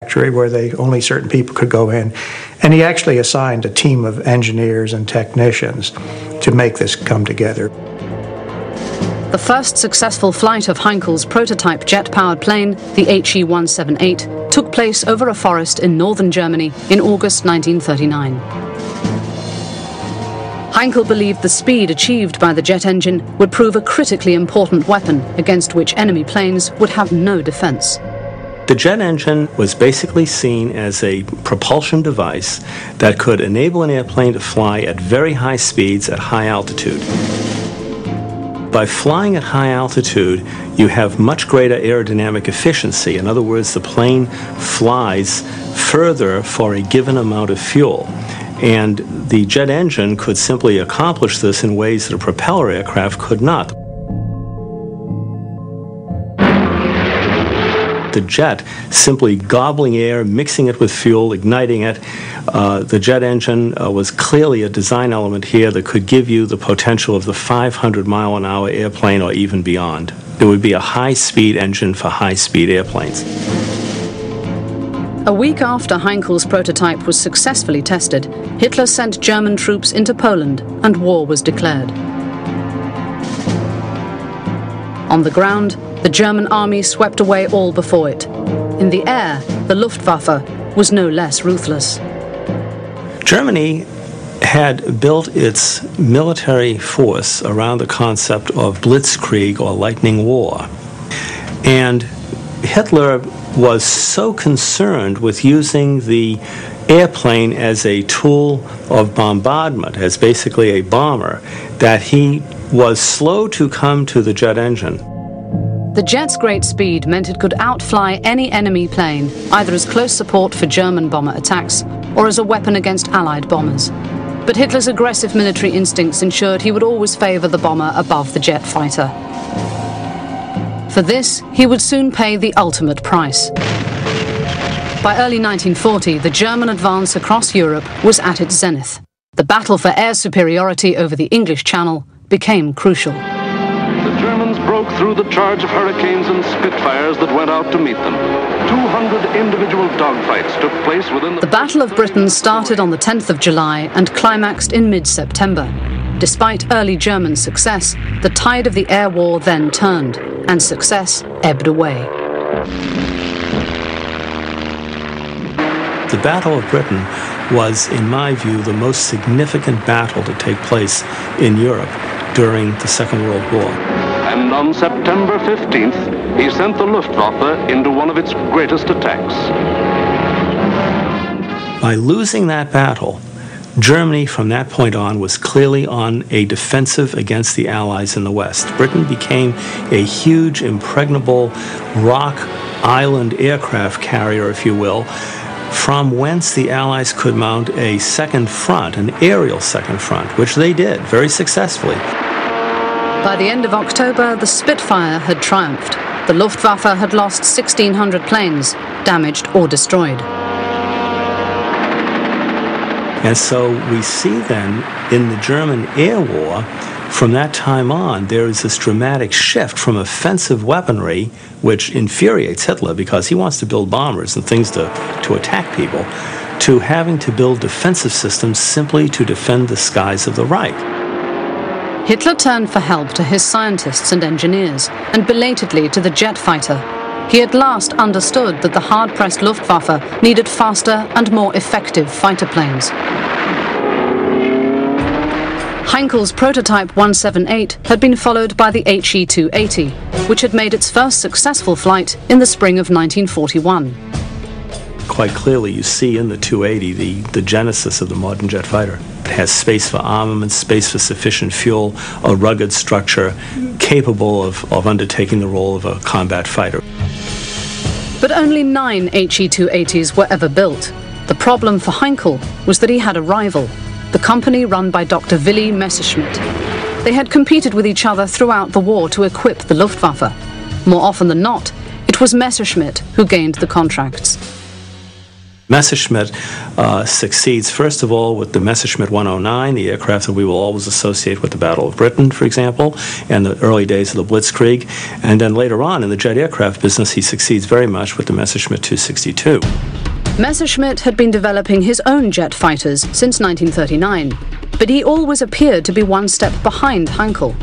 where only certain people could go in. And he actually assigned a team of engineers and technicians to make this come together. The first successful flight of Heinkel's prototype jet-powered plane, the HE-178, took place over a forest in northern Germany in August 1939. Heinkel believed the speed achieved by the jet engine would prove a critically important weapon against which enemy planes would have no defense. The jet engine was basically seen as a propulsion device that could enable an airplane to fly at very high speeds at high altitude. By flying at high altitude, you have much greater aerodynamic efficiency. In other words, the plane flies further for a given amount of fuel. And the jet engine could simply accomplish this in ways that a propeller aircraft could not. The jet simply gobbling air, mixing it with fuel, igniting it. The jet engine was clearly a design element here that could give you the potential of the 500-mile-an-hour airplane or even beyond. It would be a high-speed engine for high-speed airplanes. A week after Heinkel's prototype was successfully tested, Hitler sent German troops into Poland and war was declared. On the ground, the German army swept away all before it. In the air, the Luftwaffe was no less ruthless. Germany had built its military force around the concept of blitzkrieg or lightning war. And Hitler was so concerned with using the airplane as a tool of bombardment, as basically a bomber, that he was slow to come to the jet engine. The jet's great speed meant it could outfly any enemy plane, either as close support for German bomber attacks or as a weapon against Allied bombers. But Hitler's aggressive military instincts ensured he would always favor the bomber above the jet fighter. For this, he would soon pay the ultimate price. By early 1940, the German advance across Europe was at its zenith. The battle for air superiority over the English Channel became crucial. The Germans broke through the charge of Hurricanes and Spitfires that went out to meet them. 200 individual dogfights took place within the Battle of Britain started on the 10th of July and climaxed in mid-September. Despite early German success, the tide of the air war then turned, and success ebbed away. The Battle of Britain was, in my view, the most significant battle to take place in Europe during the Second World War. And on September 15th, he sent the Luftwaffe into one of its greatest attacks. By losing that battle, Germany from that point on was clearly on a defensive against the Allies in the West. Britain became a huge, impregnable rock island aircraft carrier, if you will, from whence the Allies could mount a second front, an aerial second front, which they did very successfully. By the end of October, the Spitfire had triumphed. The Luftwaffe had lost 1,600 planes, damaged or destroyed. And so we see then in the German air war, from that time on, there is this dramatic shift from offensive weaponry, which infuriates Hitler because he wants to build bombers and things to attack people, to having to build defensive systems simply to defend the skies of the Reich. Hitler turned for help to his scientists and engineers, and belatedly to the jet fighter. He at last understood that the hard-pressed Luftwaffe needed faster and more effective fighter planes. Heinkel's prototype 178 had been followed by the HE-280, which had made its first successful flight in the spring of 1941. Quite clearly, you see in the 280 the genesis of the modern jet fighter. It has space for armament, space for sufficient fuel, a rugged structure capable of undertaking the role of a combat fighter. But only 9 HE-280s were ever built. The problem for Heinkel was that he had a rival, the company run by Dr. Willy Messerschmitt. They had competed with each other throughout the war to equip the Luftwaffe. More often than not, it was Messerschmitt who gained the contracts. Messerschmitt succeeds, first of all, with the Messerschmitt 109, the aircraft that we will always associate with the Battle of Britain, for example, and the early days of the Blitzkrieg. And then later on in the jet aircraft business, he succeeds very much with the Messerschmitt 262. Messerschmitt had been developing his own jet fighters since 1939, but he always appeared to be one step behind Heinkel.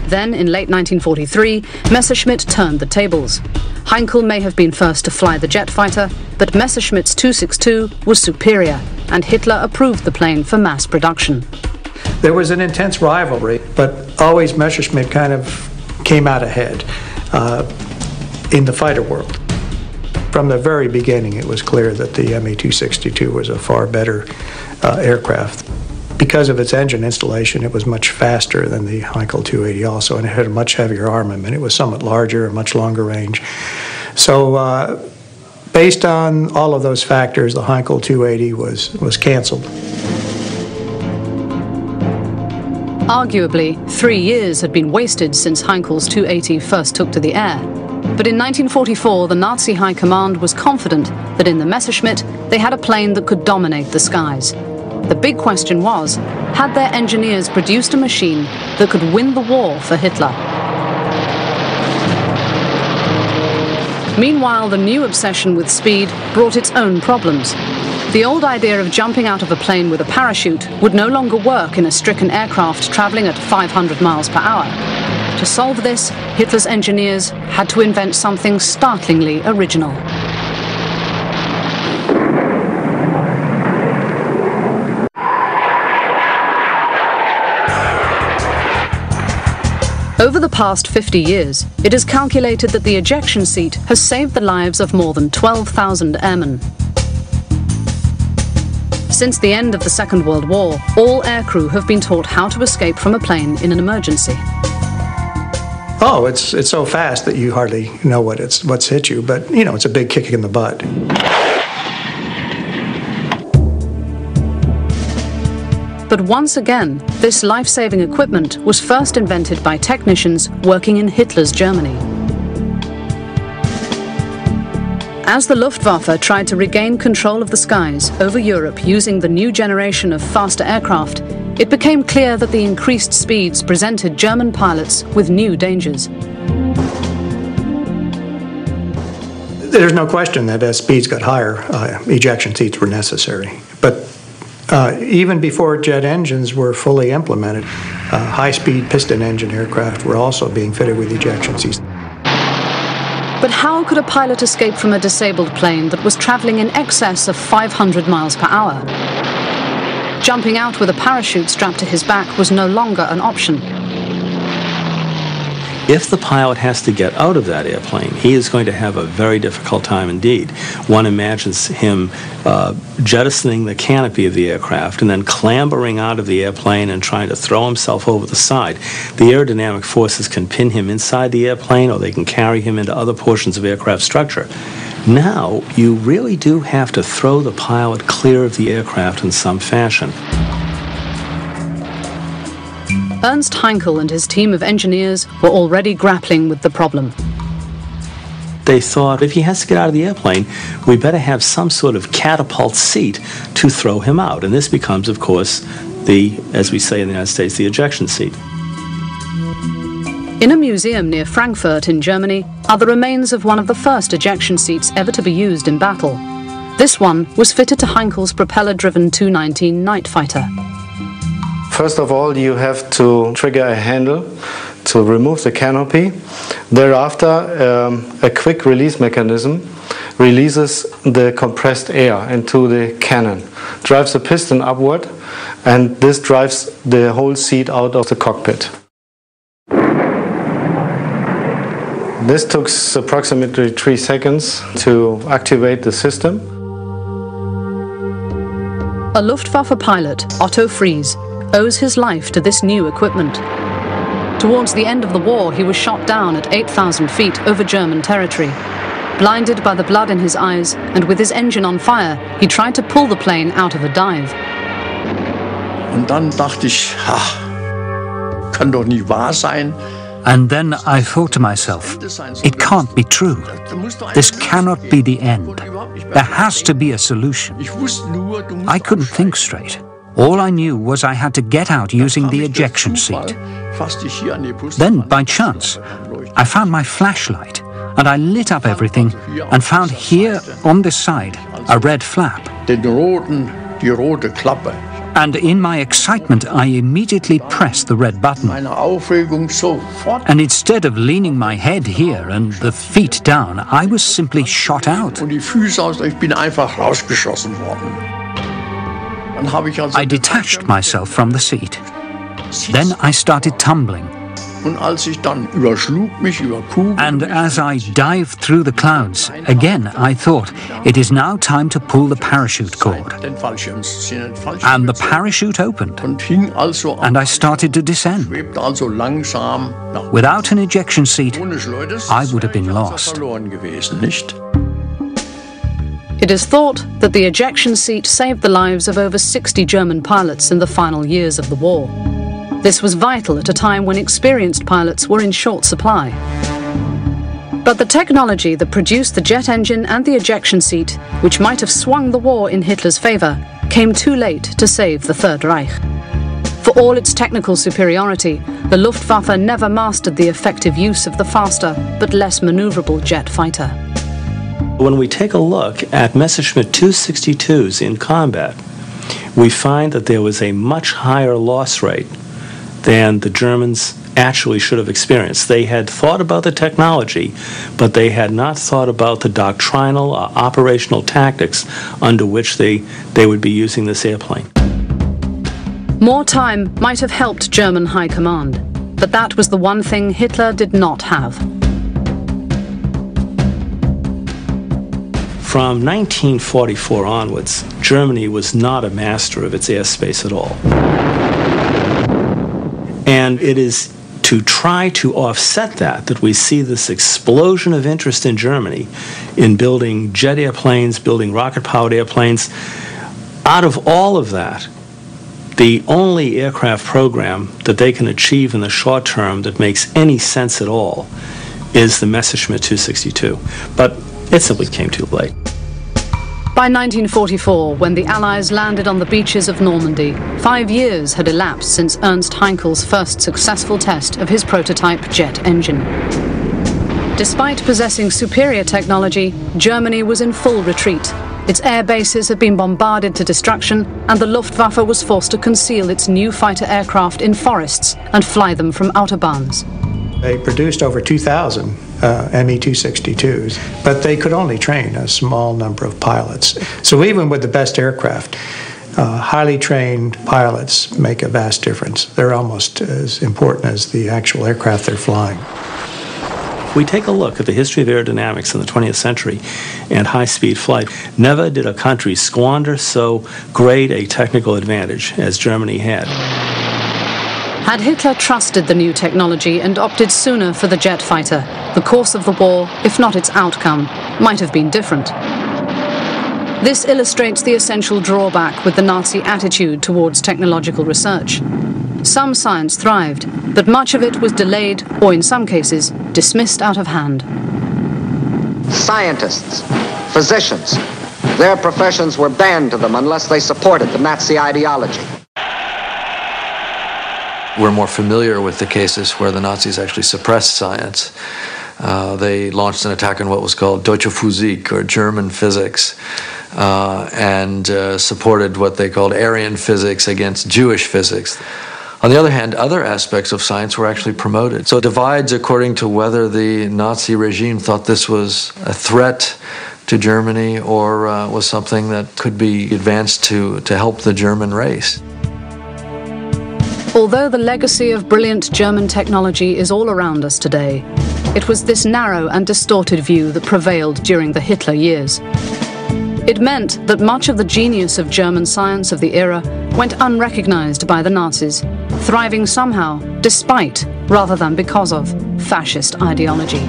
Then, in late 1943, Messerschmitt turned the tables. Heinkel may have been first to fly the jet fighter, but Messerschmitt's 262 was superior, and Hitler approved the plane for mass production. There was an intense rivalry, but always Messerschmitt kind of came out ahead in the fighter world. From the very beginning, it was clear that the Me-262 was a far better aircraft. Because of its engine installation, it was much faster than the Heinkel 280 also, and it had a much heavier armament. It was somewhat larger and much longer range. So based on all of those factors, the Heinkel 280 was canceled. Arguably, 3 years had been wasted since Heinkel's 280 first took to the air. But in 1944, the Nazi High Command was confident that in the Messerschmitt, they had a plane that could dominate the skies. The big question was, had their engineers produced a machine that could win the war for Hitler? Meanwhile, the new obsession with speed brought its own problems. The old idea of jumping out of a plane with a parachute would no longer work in a stricken aircraft traveling at 500 miles per hour. To solve this, Hitler's engineers had to invent something startlingly original. Over the past 50 years, it is calculated that the ejection seat has saved the lives of more than 12,000 airmen. Since the end of the Second World War, all aircrew have been taught how to escape from a plane in an emergency. Oh, it's so fast that you hardly know what's hit you, but you know, it's a big kick in the butt. But once again, this life-saving equipment was first invented by technicians working in Hitler's Germany. As the Luftwaffe tried to regain control of the skies over Europe using the new generation of faster aircraft, it became clear that the increased speeds presented German pilots with new dangers. There's no question that as speeds got higher, ejection seats were necessary. But even before jet engines were fully implemented, high-speed piston engine aircraft were also being fitted with ejection seats. But how could a pilot escape from a disabled plane that was traveling in excess of 500 miles per hour? Jumping out with a parachute strapped to his back was no longer an option. If the pilot has to get out of that airplane, he is going to have a very difficult time indeed. One imagines him jettisoning the canopy of the aircraft and then clambering out of the airplane and trying to throw himself over the side. The aerodynamic forces can pin him inside the airplane, or they can carry him into other portions of aircraft structure. Now, you really do have to throw the pilot clear of the aircraft in some fashion. Ernst Heinkel and his team of engineers were already grappling with the problem. They thought, if he has to get out of the airplane, we better have some sort of catapult seat to throw him out. And this becomes, of course, as we say in the United States, the ejection seat. In a museum near Frankfurt in Germany are the remains of one of the first ejection seats ever to be used in battle. This one was fitted to Heinkel's propeller-driven 219 Night Fighter. First of all, you have to trigger a handle to remove the canopy. Thereafter, a quick release mechanism releases the compressed air into the cannon, drives the piston upward, and this drives the whole seat out of the cockpit. This took approximately 3 seconds to activate the system. A Luftwaffe pilot, Otto Fries, owes his life to this new equipment. Towards the end of the war, he was shot down at 8,000 feet over German territory. Blinded by the blood in his eyes and with his engine on fire, he tried to pull the plane out of a dive. Und dann dachte ich, kann doch nicht wahr sein. And then I thought to myself, it can't be true. This cannot be the end. There has to be a solution. I couldn't think straight. All I knew was I had to get out using the ejection seat. Then, by chance, I found my flashlight, and I lit up everything and found here on this side a red flap. And in my excitement, I immediately pressed the red button. And instead of leaning my head here and the feet down, I was simply shot out. I detached myself from the seat. Then I started tumbling. And as I dived through the clouds, again I thought, it is now time to pull the parachute cord. And the parachute opened, and I started to descend. Without an ejection seat, I would have been lost. It is thought that the ejection seat saved the lives of over 60 German pilots in the final years of the war. This was vital at a time when experienced pilots were in short supply. But the technology that produced the jet engine and the ejection seat, which might have swung the war in Hitler's favor, came too late to save the Third Reich. For all its technical superiority, the Luftwaffe never mastered the effective use of the faster but less maneuverable jet fighter. When we take a look at Messerschmitt 262s in combat, we find that there was a much higher loss rate than the Germans actually should have experienced. They had thought about the technology, but they had not thought about the doctrinal or operational tactics under which they would be using this airplane. More time might have helped German high command, but that was the one thing Hitler did not have. From 1944 onwards, Germany was not a master of its airspace at all. And it is to try to offset that we see this explosion of interest in Germany in building jet airplanes, building rocket-powered airplanes. Out of all of that, the only aircraft program that they can achieve in the short term that makes any sense at all is the Messerschmitt 262. But it simply came too late. By 1944, when the Allies landed on the beaches of Normandy, 5 years had elapsed since Ernst Heinkel's first successful test of his prototype jet engine. Despite possessing superior technology, Germany was in full retreat. Its air bases had been bombarded to destruction, and the Luftwaffe was forced to conceal its new fighter aircraft in forests and fly them from autobahns. They produced over 2,000 Me-262s, but they could only train a small number of pilots. So even with the best aircraft, highly trained pilots make a vast difference. They're almost as important as the actual aircraft they're flying. We take a look at the history of aerodynamics in the 20th century and high-speed flight. Never did a country squander so great a technical advantage as Germany had. Had Hitler trusted the new technology and opted sooner for the jet fighter, the course of the war, if not its outcome, might have been different. This illustrates the essential drawback with the Nazi attitude towards technological research. Some science thrived, but much of it was delayed or, in some cases, dismissed out of hand. Scientists, physicians, their professions were banned to them unless they supported the Nazi ideology. We're more familiar with the cases where the Nazis actually suppressed science. They launched an attack on what was called Deutsche Physik, or German physics, and supported what they called Aryan physics against Jewish physics. On the other hand, other aspects of science were actually promoted. So it divides according to whether the Nazi regime thought this was a threat to Germany or was something that could be advanced to help the German race. Although the legacy of brilliant German technology is all around us today, it was this narrow and distorted view that prevailed during the Hitler years. It meant that much of the genius of German science of the era went unrecognized by the Nazis, thriving somehow despite, rather than because of, fascist ideology.